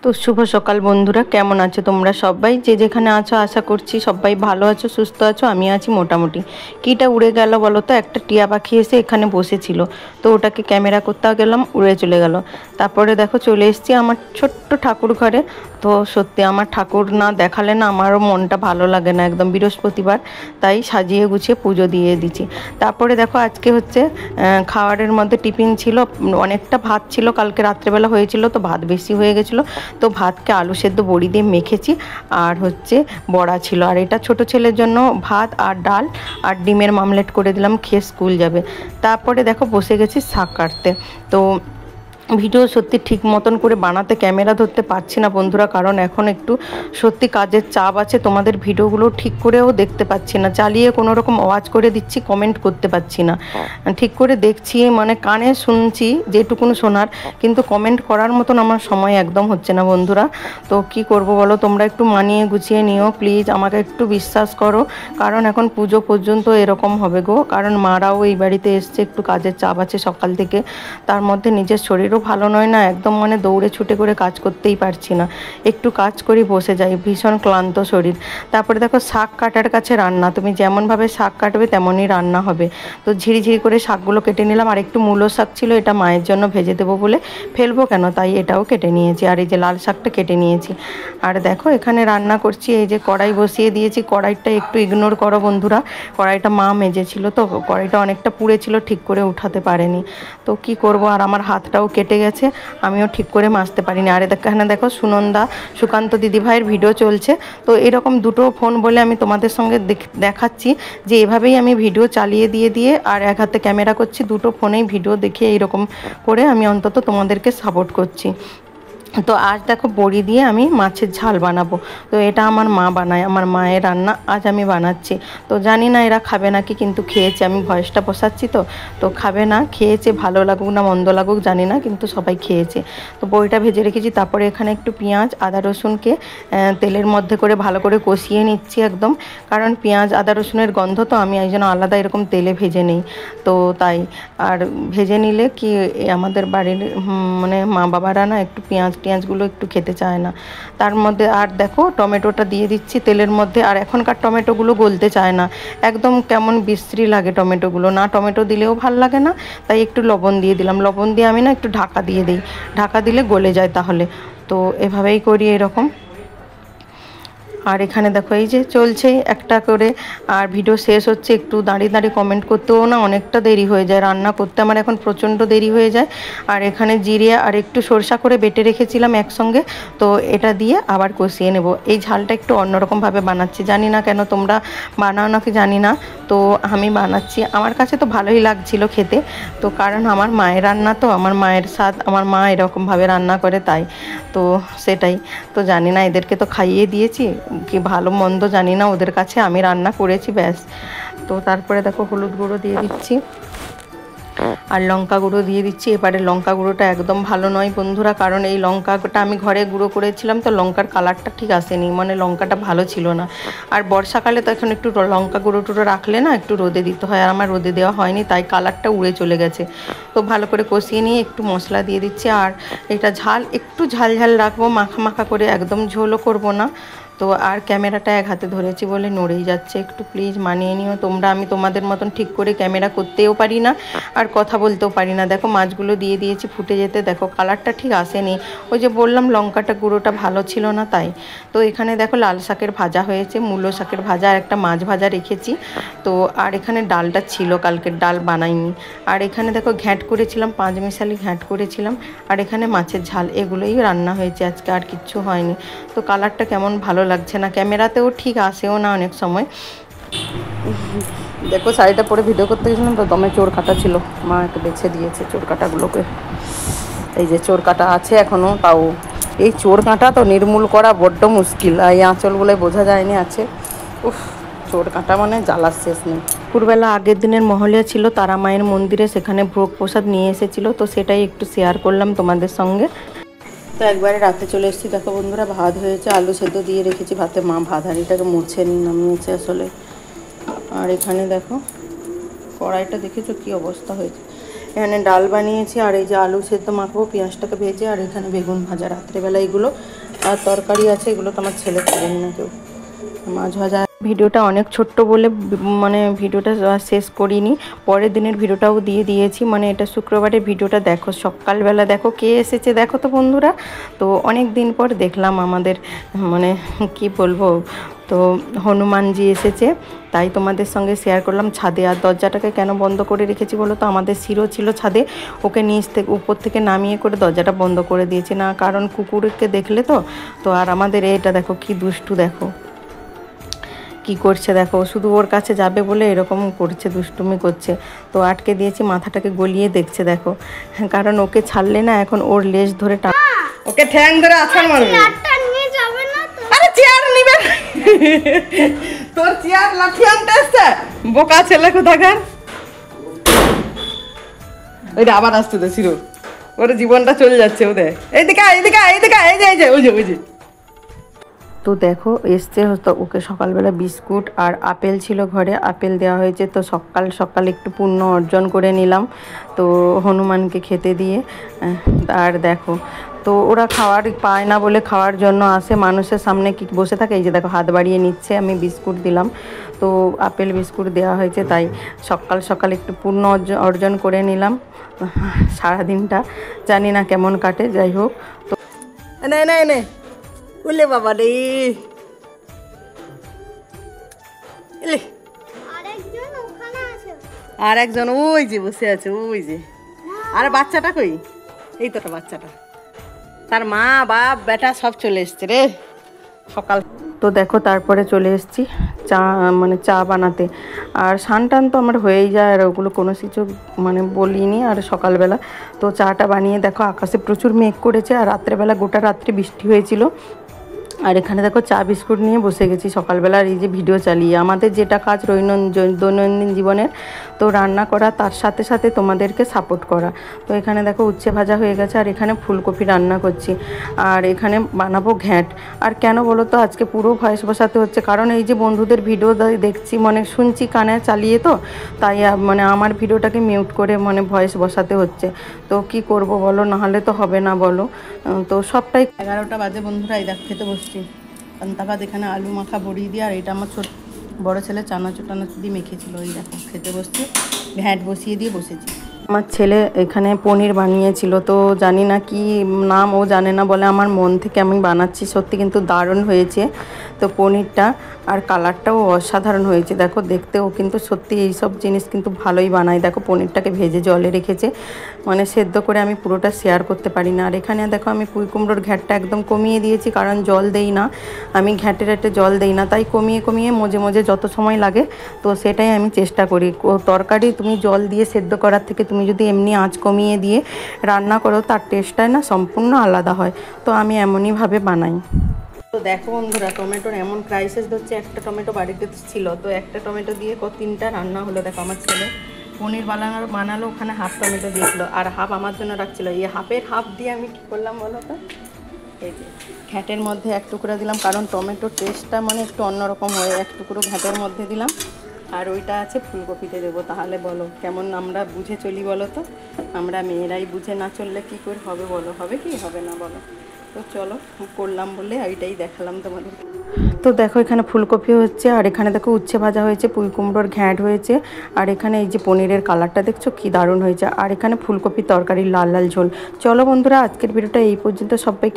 তো শুভ সকাল বন্ধুরা, কেমন আছো তোমরা সবাই? যে যেখানে আছো আশা করছি সবাই ভালো আছো, সুস্থ আছো। আমি আছি মোটামুটি। কিটা উড়ে গেল বলো তো? একটা টিয়া পাখি এসে এখানে বসেছিল, তো ওটাকে ক্যামেরা করতে গেলাম, উড়ে চলে গেল। তারপরে দেখো চলে এসেছি আমার ছোট্ট ঠাকুর ঘরে। তো সত্যি আমার ঠাকুর না দেখালে না আমারও মনটা ভালো লাগে না, একদম বৃহস্পতিবার, তাই সাজিয়ে গুছিয়ে পুজো দিয়ে দিচ্ছি। তারপরে দেখো আজকে হচ্ছে খাবারের মধ্যে টিফিন ছিল, অনেকটা ভাত ছিল, কালকে রাত্রেবেলা হয়েছিল তো ভাত বেশি হয়ে গেছিলো, তো ভাতকে আলু সেদ্ধ বড়ি দিয়ে মেখেছি, আর হচ্ছে বড়া ছিল। আর এটা ছোট ছেলের জন্য ভাত আর ডাল আর ডিমের মামলেট করে দিলাম, খেয়ে স্কুল যাবে। তারপরে দেখো বসে গেছি শাক কাটতে। তো ভিডিও সত্যি ঠিক মতন করে বানাতে ক্যামেরা ধরতে পারছি না বন্ধুরা, কারণ এখন একটু সত্যি কাজের চাপ আছে। তোমাদের ভিডিওগুলো ঠিক করেও দেখতে পাচ্ছি না, চালিয়ে কোনো রকম আওয়াজ করে দিচ্ছি, কমেন্ট করতে পারছি না। ঠিক করে দেখছি, মানে কানে শুনছি যেটুকুন শোনার, কিন্তু কমেন্ট করার মতন আমার সময় একদম হচ্ছে না বন্ধুরা। তো কি করব বলো, তোমরা একটু মানিয়ে গুছিয়ে নিও প্লিজ, আমাকে একটু বিশ্বাস করো, কারণ এখন পুজো পর্যন্ত এরকম হবে গো। কারণ মারাও এই বাড়িতে এসছে, একটু কাজের চাপ আছে সকাল থেকে, তার মধ্যে নিজের শরীরও ভালো নয় না, একদম মানে দৌড়ে ছুটে করে কাজ করতেই পারছি না, একটু কাজ করি বসে যাই, ভীষণ ক্লান্ত শরীর। তারপরে দেখো শাক কাটার কাছে রান্না, তুমি যেমনভাবে শাক কাটবে তেমনই রান্না হবে। তো ঝিরিঝিরি করে শাকগুলো কেটে নিলাম, আর একটু মূলো শাক ছিল, এটা মায়ের জন্য ভেজে দেবো বলে, ফেলবো কেন তাই এটাও কেটে নিয়েছি, আর এই যে লাল শাকটা কেটে নিয়েছি। আর দেখো এখানে রান্না করছি, এই যে কড়াই বসিয়ে দিয়েছি, কড়াইটা একটু ইগনোর করো বন্ধুরা, কড়াইটা মা মেজেছিল, তো কড়াইটা অনেকটা পুড়েছিল, ঠিক করে উঠাতে পারেনি। তো কি করব, আর আমার হাতটাও কেটে গেছে, আমিও ঠিক করে মাজতে পারিনি। আর এখানে দেখো সুনন্দা সুকান্ত দিদিভাইয়ের ভিডিও চলছে। তো এরকম দুটো ফোন বলে আমি তোমাদের সঙ্গে দেখাচ্ছি যে এভাবেই আমি ভিডিও চালিয়ে দিয়ে আর এক হাতে ক্যামেরা করছি, দুটো ফোনেই ভিডিও দেখে এইরকম করে আমি অন্তত তোমাদেরকে সাপোর্ট করছি। তো আজ দেখো বড়ি দিয়ে আমি মাছের ঝাল বানাবো। তো এটা আমার মা বানায়, আমার মায়ের রান্না, আজ আমি বানাচ্ছি। তো জানি না এরা খাবে নাকি, কিন্তু খেয়েছে, আমি ভয়েসটা বসাচ্ছি তো খাবে না, খেয়েছে, ভালো লাগুক না মন্দ লাগুক জানি না, কিন্তু সবাই খেয়েছে। তো বড়িটা ভেজে রেখেছি, তারপরে এখানে একটু পেঁয়াজ আদা রসুনকে তেলের মধ্যে করে ভালো করে কষিয়ে নিচ্ছি একদম, কারণ পেঁয়াজ আদা রসুনের গন্ধ, তো আমি এই জন্য আলাদা এরকম তেলে ভেজে নিই। তো তাই, আর ভেজে নিলে কি আমাদের বাড়ির মানে মা বাবারা না একটু পেঁয়াজগুলো একটু খেতে চায় না। তার মধ্যে আর দেখো টমেটোটা দিয়ে দিচ্ছি তেলের মধ্যে, আর এখনকার টমেটোগুলো গলতে চায় না, একদম কেমন বিশ্রী লাগে টমেটোগুলো, না টমেটো দিলেও ভাল লাগে না, তাই একটু লবণ দিয়ে দিলাম, লবণ দিয়ে আমি না একটু ঢাকা দিয়ে দিই, ঢাকা দিলে গলে যায় তাহলে। তো এভাবেই করি এরকম। আর এখানে দেখো এই যে চলছে একটা করে, আর ভিডিও শেষ হচ্ছে, একটু দাঁড়িয়ে দাঁড়িয়ে কমেন্ট করতেও না অনেকটা দেরি হয়ে যায়, রান্না করতে আমার এখন প্রচণ্ড দেরি হয়ে যায়। আর এখানে জিরে আর একটু সরষা করে বেটে রেখেছিলাম একসঙ্গে, তো এটা দিয়ে আবার কষিয়ে নেব। এই ঝালটা একটু অন্যরকমভাবে বানাচ্ছি, জানি না কেন তোমরা বানাও নাকি জানি না, তো আমি বানাচ্ছি, আমার কাছে তো ভালোই লাগছিল খেতে। তো কারণ আমার মায়ের রান্না, তো আমার মায়ের স্বাদ, আমার মা এরকমভাবে রান্না করে, তাই তো সেটাই। তো জানি না, এদেরকে তো খাইয়ে দিয়েছি, কি ভালো মন্দ জানি না, ওদের কাছে আমি রান্না করেছি ব্যাস। তো তারপরে দেখো হলুদ গুঁড়ো দিয়ে দিচ্ছি আর লঙ্কা গুঁড়ো দিয়ে দিচ্ছি। এবারে লঙ্কা গুঁড়োটা একদম ভালো নয় বন্ধুরা, কারণ এই লঙ্কাটা আমি ঘরে গুঁড়ো করেছিলাম, তো লঙ্কার কালারটা ঠিক আসেনি, মানে লঙ্কাটা ভালো ছিল না। আর বর্ষাকালে তো এখন একটু লঙ্কা গুঁড়ো টুড়ো রাখলে না একটু রোদে দিতে হয়, আর আমার রোদে দেওয়া হয়নি, তাই কালারটা উড়ে চলে গেছে। তো ভালো করে কষিয়ে নিয়ে একটু মশলা দিয়ে দিচ্ছি, আর এটা ঝাল একটু ঝাল ঝাল রাখবো, মাখা মাখা করে, একদম ঝোলও করবো না। তো আর ক্যামেরাটা এক হাতে ধরেছি বলে নড়েই যাচ্ছে, একটু প্লিজ মানিয়ে নিও তোমরা, আমি তোমাদের মতন ঠিক করে ক্যামেরা করতেও পারি না আর কথা বলতেও পারি না। দেখো মাছগুলো দিয়ে দিয়েছি ফুটে যেতে, দেখো কালারটা ঠিক আসেনি, ওই যে বললাম লঙ্কাটা গুঁড়োটা ভালো ছিল না তাই। তো এখানে দেখো লাল শাকের ভাজা হয়েছে, মূলো শাকের ভাজা, আর একটা মাছ ভাজা রেখেছি। তো আর এখানে ডালটা ছিল, কালকের ডাল বানাইনি। আর এখানে দেখো ঘ্যাঁট করেছিলাম, 5 মিশালি ঘ্যাঁট করেছিলাম, আর এখানে মাছের ঝাল, এগুলোই রান্না হয়েছে আজকে, আর কিচ্ছু হয়নি। তো কালারটা কেমন ভালো লাগছে না, ক্যামেরাতেও ঠিক আসেও না অনেক সময়। দেখো শাড়িটা পরে ভিডিও করতে গেছিলাম, তো দমে চোর কাটা ছিল, মা একটু বেছে দিয়েছে চোর কাটাগুলোকে, এই যে চোর কাটা আছে এখনও, তাও এই চোর কাঁটা তো নির্মূল করা বড্ড মুশকিল, এই আঁচলগুলোয় বোঝা যায়নি আছে। উফ, চোর কাঁটা মানে জ্বালার শেষ নেই। দুপুরবেলা আগের দিনের মহলিয়া ছিল তারা মায়ের মন্দিরে, সেখানে ভোগ প্রসাদ নিয়ে এসেছিলো, তো সেটাই একটু শেয়ার করলাম তোমাদের সঙ্গে। তো একবারে রাতে চলে এসেছি, দেখো বন্ধুরা ভাত হয়েছে, আলু সেদ্ধ দিয়ে রেখেছি ভাতে, মা ভাত হাঁড়িটাকে মুছে নামিয়েছে আসলে। আর এখানে দেখো কড়াইটা দেখেছো কী অবস্থা হয়েছে, এখানে ডাল বানিয়েছি, আর এই যে আলু সেদ্ধ মাখবো, পেঁয়াজটাকে ভেজে, আর এখানে বেগুন ভাজা রাত্রেবেলা এগুলো, আর তরকারি আছে, এগুলো তো আমার ছেলে খাবেন না কেউ। মাছ ভাজা। ভিডিওটা অনেক ছোট্ট বলে মানে ভিডিওটা শেষ করিনি, পরের দিনের ভিডিওটাও দিয়ে দিয়েছি। মানে এটা শুক্রবারের ভিডিওটা দেখো, সকালবেলা দেখো কে এসেছে দেখো তো বন্ধুরা। তো অনেক দিন পর দেখলাম আমাদের মানে কি বলবো, তো হনুমানজি এসেছে, তাই তোমাদের সঙ্গে শেয়ার করলাম ছাদে। আর দরজাটাকে কেন বন্ধ করে রেখেছি বলো তো, আমাদের শিরো ছিল ছাদে, ওকে নিচ থেকে উপর থেকে নামিয়ে করে দরজাটা বন্ধ করে দিয়েছি না, কারণ কুকুরকে দেখলে তো আর আমাদের এটা দেখো কি দুষ্টু, দেখো কি করছে দেখো, শুধু ওর কাছে যাবে বলে এরকম করছে, দুষ্টুমি করছে। তো আটকে দিয়েছি, মাথাটাকে গলিয়ে দেখছে দেখো, কারণ ওকে ছাড়লে না এখন ওর লেজ ধরে ওকে ঠ্যাং ধরে আছাড় মারবে। আরে চেয়ার নিবে, তোর চেয়ার লাঠি আনতে আসছে, বোকা ছেলে কোথাকার। ওই আবার আসতে দে শিরো, ওর জীবনটা চলে যাচ্ছে ওদের। এইদিকে এইদিকে এইদিকে, এই যে এই যে ওই যে ওই যে। তো দেখো এসছে, তো ওকে সকালবেলা বিস্কুট আর আপেল ছিল ঘরে, আপেল দেওয়া হয়েছে। তো সকাল সকাল একটু পুণ্য অর্জন করে নিলাম, তো হনুমানকে খেতে দিয়ে। আর দেখো, তো ওরা খাওয়ার পায় না বলে খাওয়ার জন্য আসে, মানুষের সামনে কি বসে থাকে, এই যে দেখো হাত বাড়িয়ে নিচ্ছে, আমি বিস্কুট দিলাম, তো আপেল বিস্কুট দেওয়া হয়েছে, তাই সকাল সকাল একটু পুণ্য অর্জন করে নিলাম। সারাদিনটা জানি না কেমন কাটে, যাই হোক। তো না না না বলে বাবা রে, আর একজন ওই যে বসে আছে, ওই যে। আর বাচ্চাটা কই, এই তোটা বাচ্চাটা, তার মা বাপ বেটা সব চলে এসছে রে সকাল। তো দেখো তারপরে চলে এসেছি চা মানে চা বানাতে। আর স্নান তো আমার হয়েই যায়, আর ওগুলো কোনো কিছু মানে বলিনি। আর সকালবেলা তো চাটা বানিয়ে দেখো, আকাশে প্রচুর মেঘ করেছে, আর রাত্রেবেলা গোটা রাত্রে বৃষ্টি হয়েছিল। আর এখানে দেখো চা বিস্কুট নিয়ে বসে গেছি সকালবেলা, আর এই যে ভিডিও চালিয়ে আমাদের যেটা কাজ দৈনন্দিন জীবনের, তো রান্না করা, তার সাথে সাথে তোমাদেরকে সাপোর্ট করা। তো এখানে দেখো উচ্ছে ভাজা হয়ে গেছে, আর এখানে ফুলকপি রান্না করছি, আর এখানে বানাবো ঘ্যাঁট। আর কেন বলো তো আজকে পুরো ভয়েস বসাতে হচ্ছে, কারণ এই যে বন্ধুদের ভিডিও দেখছি মানে শুনছি কানে চালিয়ে, তো তাই মানে আমার ভিডিওটাকে মিউট করে মানে ভয়েস বসাতে হচ্ছে। তো কি করব বলো, নাহলে তো হবে না বলো। তো সবটাই 11টা বাজে বন্ধুরা, এই দেখ খেতে বসছি পান্তা ভাত, এখানে আলু মাখা বড়ি দিয়ে, আর এটা আমার বড় ছেলে চানাচুর টানাচুর দিয়ে মেখেছিল, ওই দেখো খেতে বসছি, ঘ্যাঁট বসিয়ে দিয়ে বসেছি। আমার ছেলে এখানে পনির বানিয়েছিল, তো জানি না কি নাম, ও জানে না বলে আমার মন থেকে আমি বানাচ্ছি, সত্যি কিন্তু দারুণ হয়েছে। তো পনিরটা আর কালারটাও অসাধারণ হয়েছে, দেখো দেখতেও কিন্তু সত্যি এইসব জিনিস কিন্তু ভালোই বানায়। দেখো পনিরটাকে ভেজে জলে রেখেছে, মানে সেদ্ধ করে আমি পুরোটা শেয়ার করতে পারি না। আর এখানে দেখো আমি পুঁই কুমড়োর ঘ্যাঁটটা একদম কমিয়ে দিয়েছি, কারণ জল দেই না আমি, ঘ্যাঁটে জল দেই না, তাই কমিয়ে কমিয়ে মজে যত সময় লাগে তো সেটাই আমি চেষ্টা করি। তরকারি তুমি জল দিয়ে সেদ্ধ করার থেকে তুমি যদি এমনি আঁচ কমিয়ে দিয়ে রান্না করো, তার টেস্টটাই না সম্পূর্ণ আলাদা হয়। তো আমি এমনইভাবে বানাই। তো দেখো বন্ধুরা, টমেটোর এমন ক্রাইসিস ধরছে, একটা টমেটো বাড়িতে ছিল, তো একটা টমেটো দিয়ে 3টা রান্না হলো। দেখো আমার ছেলে পনির বানালো, ওখানে হাফ টমেটো দিয়েছিল, আর হাফ আমার জন্য রাখছিল। এই হাফ দিয়ে আমি কী করলাম বলো তো, এই যে ঘ্যাঁটের মধ্যে এক টুকরা দিলাম, কারণ টমেটোর টেস্টটা মানে একটু অন্যরকম হয়, এক টুকরো ঘ্যাঁটের মধ্যে দিলাম। আর ওইটা আছে ফুলকপিতে দেবো, তাহলে বলো কেমন আমরা বুঝে চলি বলো তো, আমরা মেয়েরাই বুঝে না চললে কী করে হবে বলো, হবে কি হবে না বলো। তো চলো করলাম বলে ওইটাই দেখালাম তোমাদের। তো দেখো এখানে ফুলকপি হচ্ছে, আর এখানে দেখো উচ্ছে ভাজা হয়েছে, পুঁই কুমড়োর ঘ্যাঁট হয়েছে, আর এখানে এই যে পনিরের কালারটা দেখছো কি দারুণ হয়েছে, আর এখানে ফুলকপির তরকারি লাল লাল ঝোল। চলো বন্ধুরা আজকের ভিডিওটা এই পর্যন্ত, সবাই